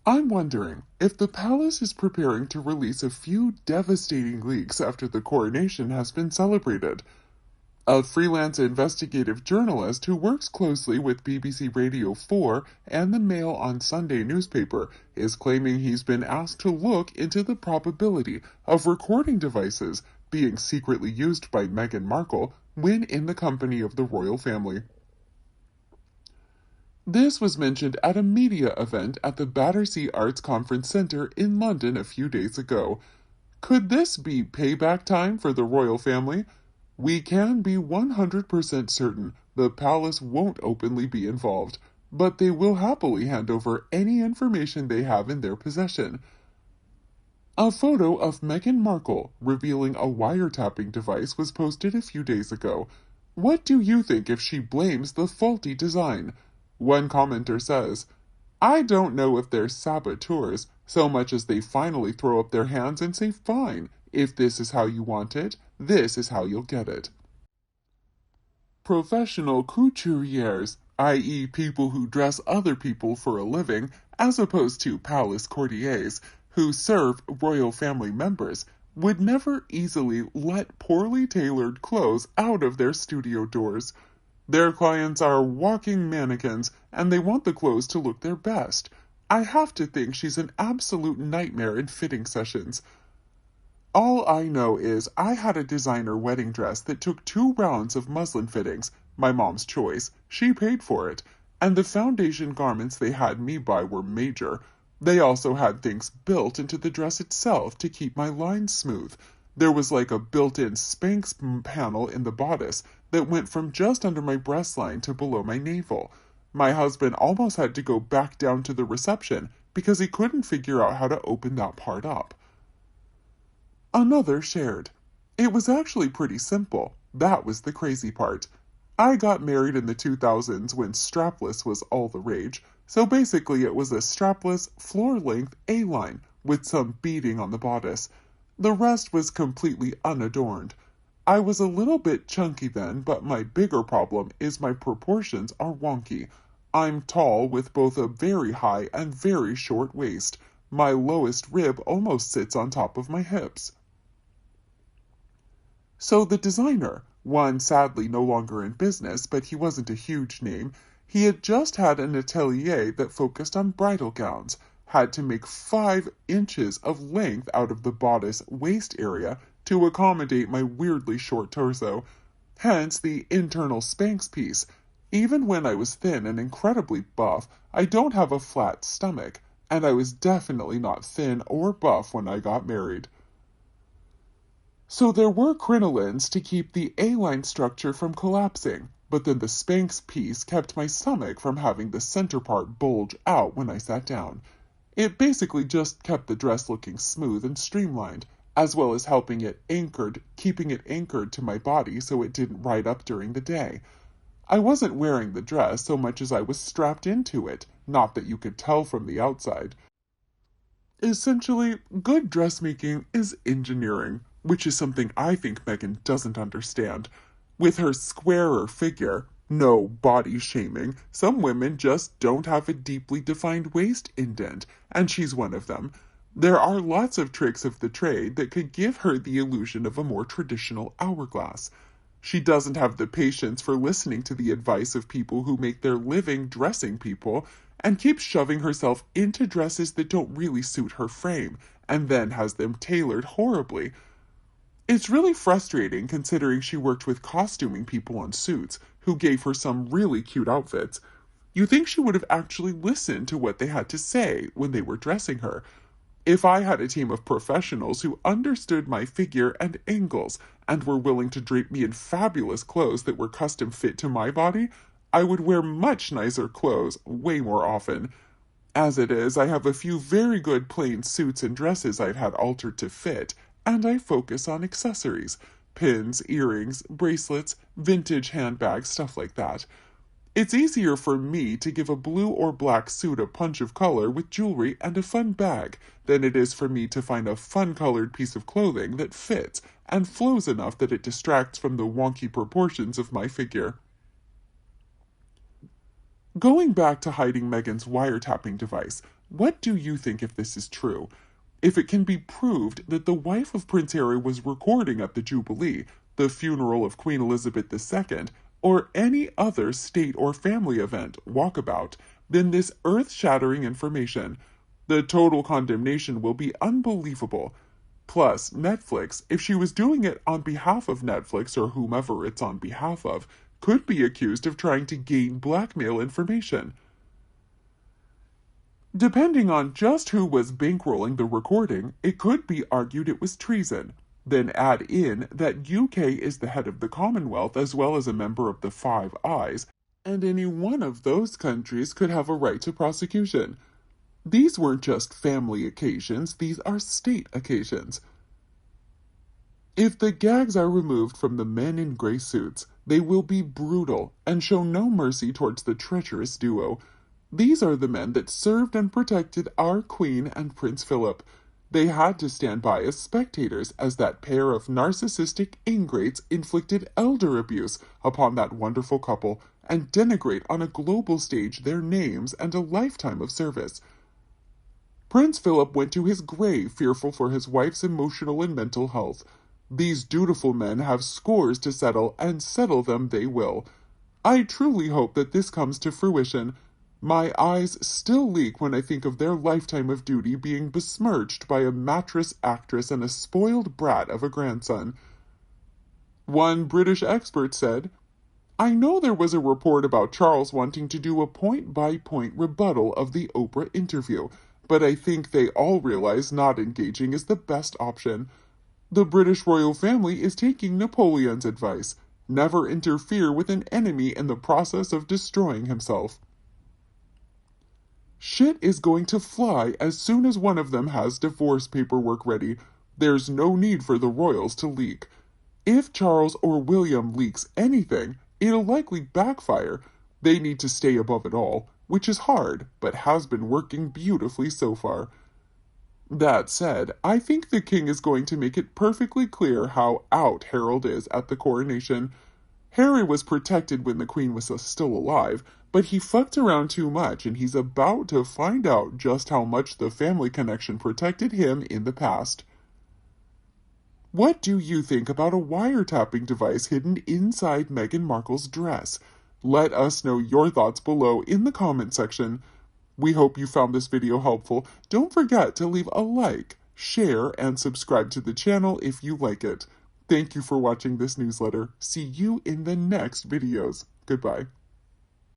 I'm wondering if the palace is preparing to release a few devastating leaks after the coronation has been celebrated. A freelance investigative journalist who works closely with BBC Radio 4 and the Mail on Sunday newspaper is claiming he's been asked to look into the probability of recording devices being secretly used by Meghan Markle when in the company of the royal family. This was mentioned at a media event at the Battersea Arts Conference Centre in London a few days ago. Could this be payback time for the royal family? We can be 100% certain the palace won't openly be involved, but they will happily hand over any information they have in their possession. A photo of Meghan Markle revealing a wiretapping device was posted a few days ago. What do you think if she blames the faulty design? One commenter says, "I don't know if they're saboteurs so much as they finally throw up their hands and say, fine, if this is how you want it, this is how you'll get it." Professional couturiers, i.e. people who dress other people for a living, as opposed to palace courtiers, who serve royal family members, would never easily let poorly tailored clothes out of their studio doors. Their clients are walking mannequins, and they want the clothes to look their best. I have to think she's an absolute nightmare in fitting sessions. All I know is I had a designer wedding dress that took 2 rounds of muslin fittings, my mom's choice. She paid for it. And the foundation garments they had me buy were major. They also had things built into the dress itself to keep my lines smooth. There was like a built-in Spanx panel in the bodice that went from just under my breastline to below my navel. My husband almost had to go back down to the reception because he couldn't figure out how to open that part up. Another shared, "It was actually pretty simple. That was the crazy part. I got married in the 2000s when strapless was all the rage, so basically it was a strapless, floor-length A-line with some beading on the bodice. The rest was completely unadorned. I was a little bit chunky then, but my bigger problem is my proportions are wonky. I'm tall with both a very high and very short waist. My lowest rib almost sits on top of my hips." So the designer, one sadly no longer in business, but he wasn't a huge name, he had just had an atelier that focused on bridal gowns, had to make 5 inches of length out of the bodice waist area to accommodate my weirdly short torso, hence the internal Spanx piece. Even when I was thin and incredibly buff, I don't have a flat stomach, and I was definitely not thin or buff when I got married. So there were crinolines to keep the A-line structure from collapsing, but then the Spanx piece kept my stomach from having the center part bulge out when I sat down. It basically just kept the dress looking smooth and streamlined, as well as keeping it anchored to my body so it didn't ride up during the day. I wasn't wearing the dress so much as I was strapped into it, not that you could tell from the outside. Essentially, good dressmaking is engineering, which is something I think Meghan doesn't understand. With her squarer figure, no body shaming, some women just don't have a deeply defined waist indent, and she's one of them. There are lots of tricks of the trade that could give her the illusion of a more traditional hourglass. She doesn't have the patience for listening to the advice of people who make their living dressing people, and keeps shoving herself into dresses that don't really suit her frame, and then has them tailored horribly. It's really frustrating considering she worked with costuming people on Suits, who gave her some really cute outfits. You think she would have actually listened to what they had to say when they were dressing her. If I had a team of professionals who understood my figure and angles, and were willing to drape me in fabulous clothes that were custom fit to my body, I would wear much nicer clothes way more often. As it is, I have a few very good plain suits and dresses I've had altered to fit, and I focus on accessories, pins, earrings, bracelets, vintage handbags, stuff like that. It's easier for me to give a blue or black suit a punch of color with jewelry and a fun bag than it is for me to find a fun-colored piece of clothing that fits and flows enough that it distracts from the wonky proportions of my figure. Going back to hiding Meghan's wiretapping device, What do you think if this is true? If it can be proved that the wife of Prince Harry was recording at the Jubilee, the funeral of Queen Elizabeth II, or any other state or family event, walkabout, then this earth-shattering information, the total condemnation will be unbelievable. Plus, Netflix, if she was doing it on behalf of Netflix or whomever it's on behalf of, could be accused of trying to gain blackmail information. Depending on just who was bankrolling the recording, it could be argued it was treason. Then add in that UK is the head of the Commonwealth as well as a member of the Five Eyes, and any one of those countries could have a right to prosecution. These weren't just family occasions, these are state occasions. If the gags are removed from the men in grey suits, they will be brutal and show no mercy towards the treacherous duo. These are the men that served and protected our Queen and Prince Philip. They had to stand by as spectators as that pair of narcissistic ingrates inflicted elder abuse upon that wonderful couple and denigrate on a global stage their names and a lifetime of service. Prince Philip went to his grave fearful for his wife's emotional and mental health. These dutiful men have scores to settle, and settle them they will. I truly hope that this comes to fruition. My eyes still leak when I think of their lifetime of duty being besmirched by a mattress actress and a spoiled brat of a grandson. One British expert said, "I know there was a report about Charles wanting to do a point-by-point rebuttal of the Oprah interview, but I think they all realize not engaging is the best option. The British royal family is taking Napoleon's advice. Never interfere with an enemy in the process of destroying himself." Shit is going to fly as soon as one of them has divorce paperwork ready. There's no need for the royals to leak. If Charles or William leaks anything, it'll likely backfire. They need to stay above it all, which is hard, but has been working beautifully so far. That said, I think the king is going to make it perfectly clear how out Harold is at the coronation. Harry was protected when the queen was still alive, but he fucked around too much and he's about to find out just how much the family connection protected him in the past. What do you think about a wiretapping device hidden inside Meghan Markle's dress? Let us know your thoughts below in the comment section. We hope you found this video helpful. Don't forget to leave a like, share, and subscribe to the channel if you like it. Thank you for watching this newsletter. See you in the next videos. Goodbye.